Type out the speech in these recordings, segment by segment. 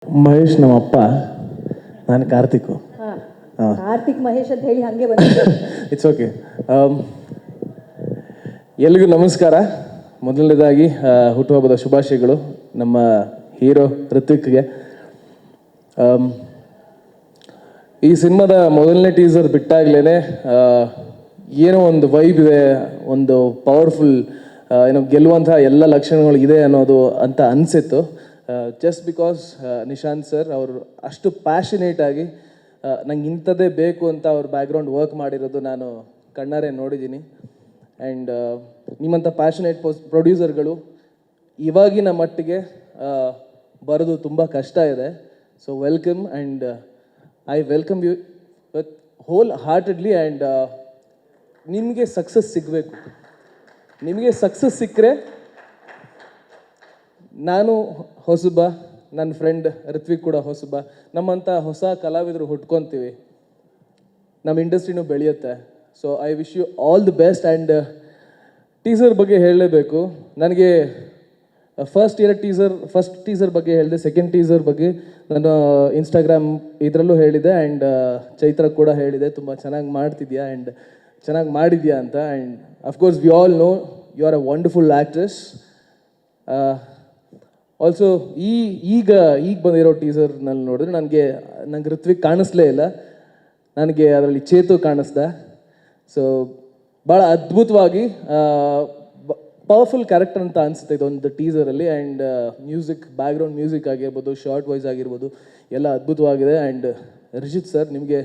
ಮಹೇಶ್ ನಮ್ಮಪ್ಪ, ನಾನು ಕಾರ್ತಿಕ್. ಕಾರ್ತಿಕ್ ಮಹೇಶ್ ಅಂತ ಹೇಳಿ ಹಂಗೆ ಬಂದಿದೆ. It's okay. ಎಲ್ರಿಗೂ ನಮಸ್ಕಾರ. ಮೊದಲನೇದಾಗಿ ಹುಟ್ಟುಹಬ್ಬದ ಶುಭಾಶಯಗಳು ನಮ್ಮ ಹೀರೋ ಋತ್ವಿಕ್ಗೆ. ಈ ಸಿನಿಮಾದ ಮೊದಲನೇ ಟೀಸರ್ ಬಿಟ್ಟಾಗ್ಲೇ ಏನೋ ಒಂದು ವೈಬ್ ಇದೆ, ಒಂದು ಪವರ್ಫುಲ್, ಏನೋ ಗೆಲ್ಲುವಂತಹ ಎಲ್ಲ ಲಕ್ಷಣಗಳು ಇದೆ ಅನ್ನೋದು ಅಂತ ಅನಿಸಿತ್ತು. ಜಸ್ಟ್ ಬಿಕಾಸ್ ನಿಶಾಂತ್ ಸರ್ ಅವರು ಅಷ್ಟು ಪ್ಯಾಷನೇಟ್ ಆಗಿ ನಂಗೆ ಇಂಥದ್ದೇ ಬೇಕು ಅಂತ ಅವ್ರ ಬ್ಯಾಕ್ಗ್ರೌಂಡ್ ವರ್ಕ್ ಮಾಡಿರೋದು ನಾನು ಕಣ್ಣಾರೆ ನೋಡಿದ್ದೀನಿ. ಆ್ಯಂಡ್ ನಿಮ್ಮಂಥ ಪ್ಯಾಷನೇಟ್ ಪ್ರೊಡ್ಯೂಸರ್ಗಳು ಇವಾಗಿನ ಮಟ್ಟಿಗೆ ಬರೋದು ತುಂಬ ಕಷ್ಟ ಇದೆ. So welcome, and I welcome you with whole heartedly. And ನಿಮಗೆ ಸಕ್ಸಸ್ ಸಿಗಬೇಕು. ನಿಮಗೆ ಸಕ್ಸಸ್ ಸಿಕ್ಕರೆ ನಾನು ಹೊಸಬ, ನನ್ನ ಫ್ರೆಂಡ್ ಋತ್ವಿಕ್ ಕೂಡ ಹೊಸಬ, ನಮ್ಮಂಥ ಹೊಸ ಕಲಾವಿದರು ಹುಟ್ಕೊತೀವಿ, ನಮ್ಮ ಇಂಡಸ್ಟ್ರಿನೂ ಬೆಳೆಯುತ್ತೆ. So I wish you all the best. And teaser ಬಗ್ಗೆ ಹೇಳಲೇಬೇಕು. ನನಗೆ ಫಸ್ಟ್ ಟೀಸರ್ ಬಗ್ಗೆ ಹೇಳಿದೆ, ಸೆಕೆಂಡ್ ಟೀಸರ್ ಬಗ್ಗೆ ನಾನು ಇನ್ಸ್ಟಾಗ್ರಾಮ್ ಇದರಲ್ಲೂ ಹೇಳಿದೆ, ಆ್ಯಂಡ್ ಚೈತ್ರ ಕೂಡ ಹೇಳಿದೆ, ತುಂಬ ಚೆನ್ನಾಗಿ ಮಾಡ್ತಿದ್ಯಾ ಆ್ಯಂಡ್ ಚೆನ್ನಾಗಿ ಮಾಡಿದ್ಯಾ ಅಂತ. And of course we all know you are a wonderful actress. Also ಈಗ ಬಂದಿರೋ ಟೀಸರ್ನಲ್ಲಿ ನೋಡಿದ್ರೆ ನನಗೆ ಋತ್ವಿಕ್ ಕಾಣಿಸ್ಲೇ ಇಲ್ಲ, ನನಗೆ ಅದರಲ್ಲಿ ಚೇತು ಕಾಣಿಸ್ದ. ಸೊ ಭಾಳ ಅದ್ಭುತವಾಗಿ ಪವರ್ಫುಲ್ ಕ್ಯಾರೆಕ್ಟರ್ ಅಂತ ಅನಿಸುತ್ತೆ ಇದೊಂದು ಟೀಸರಲ್ಲಿ. ಆ್ಯಂಡ್ ಮ್ಯೂಸಿಕ್, ಬ್ಯಾಕ್ಗ್ರೌಂಡ್ ಮ್ಯೂಸಿಕ್ ಆಗಿರ್ಬೋದು, ಶಾರ್ಟ್ ವಾಯ್ಸ್ ಆಗಿರ್ಬೋದು, ಎಲ್ಲ ಅದ್ಭುತವಾಗಿದೆ. ಆ್ಯಂಡ್ ರಿಜಿತ್ ಸರ್, ನಿಮಗೆ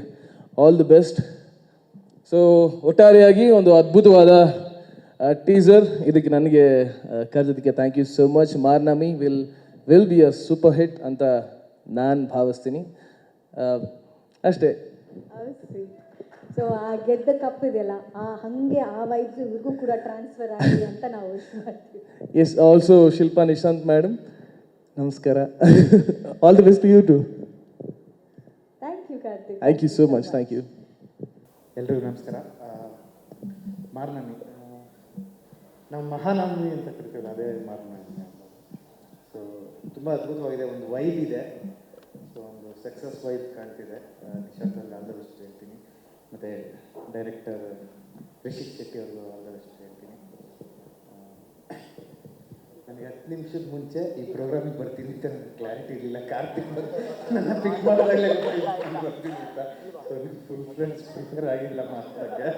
ಆಲ್ ದಿ ಬೆಸ್ಟ್. ಸೊ ಒಟ್ಟಾರೆಯಾಗಿ ಒಂದು ಅದ್ಭುತವಾದ ಟೀಸರ್. ಇದಕ್ಕೆ ನನಗೆ ಕರೆದಿದ್ದಕ್ಕೆ thank you so much. Marnami will be a super hit ಅಂತ ನಾನು ಭಾವಿಸ್ತೀನಿ. ಅಷ್ಟೇ. ಸೊ ಆ ಗೆದ್ದ ಕಪ್ ಇದೆಯಲ್ಲ, ಹಾಗೆ ಆ ವೈಬ್ಸ್ ಇವ್ರಿಗೂ ಕೂಡ ಟ್ರಾನ್ಸ್ಫರ್ ಆಗಲಿ ಅಂತ ನಾವು ವಿಶ್ ಮಾಡ್ತೀವಿ. Yes, also Shilpa Nishant madam, ನಮಸ್ಕಾರ. All the best to you too. Thank you Karthik. Thank you so much. Thank you. ಎಲ್ರಿಗೂ ನಮಸ್ಕಾರ. ಮಾರ್ನಮಿ, ನಾವು ಮಹಾನವಮಿ ಅಂತ ಕರಿತೀವಿ, ಅದೇ ಮಾರ್ನಮಿ. ಸೊ ತುಂಬ ಅದ್ಭುತವಾಗಿದೆ, ಒಂದು ವೈಬ್ ಇದೆ. ಸೊ ಒಂದು ಸಕ್ಸಸ್ ವೈಬ್ ಕಾಣ್ತಿದೆ. ನಿಶಾಂತಲ್ಲಿ ಆಲ್ ದ ಬೆಸ್ಟ್ ಹೇಳ್ತೀನಿ, ಮತ್ತು ಡೈರೆಕ್ಟರ್ ರಿಷಿತ್ ಶೆಟ್ಟಿ ಅವ್ರಿಗೂ ಆಲ್ ದ ಬೆಸ್ಟ್ ಹೇಳ್ತೀನಿ. ನನಗೆ 10 ನಿಮಿಷದ ಮುಂಚೆ ಈ ಪ್ರೋಗ್ರಾಮಿಗೆ ಬರ್ತೀನಿ ಅಂತ ನನಗೆ ಕ್ಲಾರಿಟಿ ಇರಲಿಲ್ಲ. ಕಾರ್ತಿಕ್ ನನ್ನ ಪಿಕ್ ಮಾಡೋದಾಗಲೇ ಬರ್ತೀನಿ ಅಂತ. ಸೊ ಫುಲ್ ಫ್ರೆಂಡ್ಸ್ ಪ್ರಿಪೇರ್ ಆಗಿಲ್ಲ ಮಾತಾಡೋಕ್ಕೆ.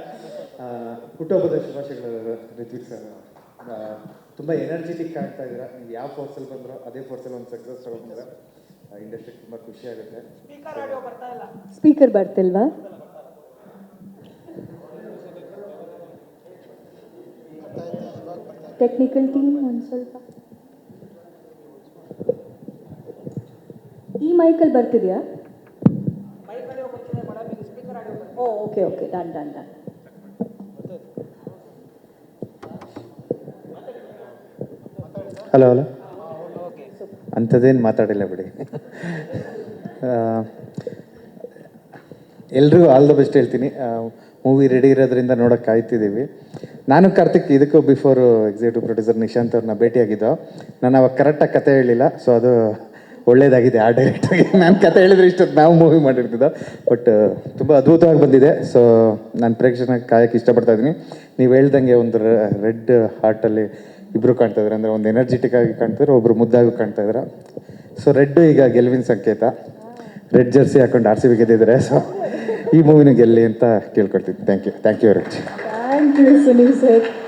ಹುಟ್ಟುಹಬ್ಬದ ಶುಭಾಶಯಗಳು ಋತ್ವಿಕ್ ಸರ್. ತುಂಬ ಎನರ್ಜೆಟಿಕ್ ಕಾಣ್ತಾ ಇದ್ದೀರಾ. ನೀವು ಯಾವ ಫೋರ್ಸಲ್ಲಿ ಬಂದರೋ ಅದೇ ಫೋರ್ಸಲ್ಲಿ ಒಂದು ಸಕ್ಸಸ್ ತಗೊಂಡ್ರೆ ಇಂಡಸ್ಟ್ರಿಗೆ ತುಂಬ ಖುಷಿ ಆಗುತ್ತೆ. ಸ್ಪೀಕರ್ ಬರ್ತಿಲ್ವಾ? ಟೆಕ್ನಿಕಲ್ ಟೀಮ್ ಒಂದು ಸ್ವಲ್ಪ ಈ ಮೈಕಲ್ಲಿ ಬರ್ತಿದೆಯಾ? Okay okay, done done done. Hello ಅಂಥದ್ದೇನು ಮಾತಾಡಿಲ್ಲ ಬಿಡಿ. ಎಲ್ರಿಗೂ ಆಲ್ ದ ಬೆಸ್ಟ್ ಹೇಳ್ತೀನಿ. ಮೂವಿ ರೆಡಿ ಇರೋದ್ರಿಂದ ನೋಡೋಕೆ ಕಾಯ್ತಿದ್ದೀವಿ. ನಾನು ಕಾರ್ತಿಕ್ ಇದಕ್ಕೂ ಬಿಫೋರು ಎಕ್ಸಿಕ್ಯೂಟಿವ್ ಪ್ರೊಡ್ಯೂಸರ್ ನಿಶಾಂತ್ ಅವ್ರನ್ನ ಭೇಟಿಯಾಗಿದ್ದೋ. ನಾನು ಅವಾಗ ಕರೆಕ್ಟಾಗಿ ಕತೆ ಹೇಳಿಲ್ಲ, ಸೊ ಅದು ಒಳ್ಳೇದಾಗಿದೆ. ಆ ಡೈರೆಕ್ಟಾಗಿ ನಾನು ಕತೆ ಹೇಳಿದ್ರೆ ಇಷ್ಟೊತ್ತು ನಾವು ಮೂವಿ ಮಾಡಿರ್ತಿದ್ದೋ. ಬಟ್ ತುಂಬ ಅದ್ಭುತವಾಗಿ ಬಂದಿದೆ. ಸೊ ನಾನು ಪ್ರೇಕ್ಷಕನ ಕಾಯಕ್ಕೆ ಇಷ್ಟಪಡ್ತಾ ಇದ್ದೀನಿ. ನೀವು ಹೇಳ್ದಂಗೆ ಒಂದು ರೆಡ್ ಹಾರ್ಟಲ್ಲಿ ಇಬ್ಬರು ಕಾಣ್ತಾ ಇದ್ದಾರೆ, ಅಂದರೆ ಒಂದು ಎನರ್ಜೆಟಿಕ್ ಆಗಿ ಕಾಣ್ತಿದ್ರೆ, ಒಬ್ಬರು ಮುದ್ದಾಗಿ ಕಾಣ್ತಾ ಇದ್ದಾರೆ. ಸೊ ರೆಡ್ ಈಗ ಗೆಲುವಿನ ಸಂಕೇತ. ರೆಡ್ ಜರ್ಸಿ ಹಾಕೊಂಡು RCB ಗೆದ್ದಿದ್ದಾರೆ. ಸೊ ಈ ಮೂವಿನ ಗೆಲ್ಲಿ ಅಂತ ಕೇಳ್ಕೊಳ್ತೀನಿ. Thank you very much. Thank you Sunil sir.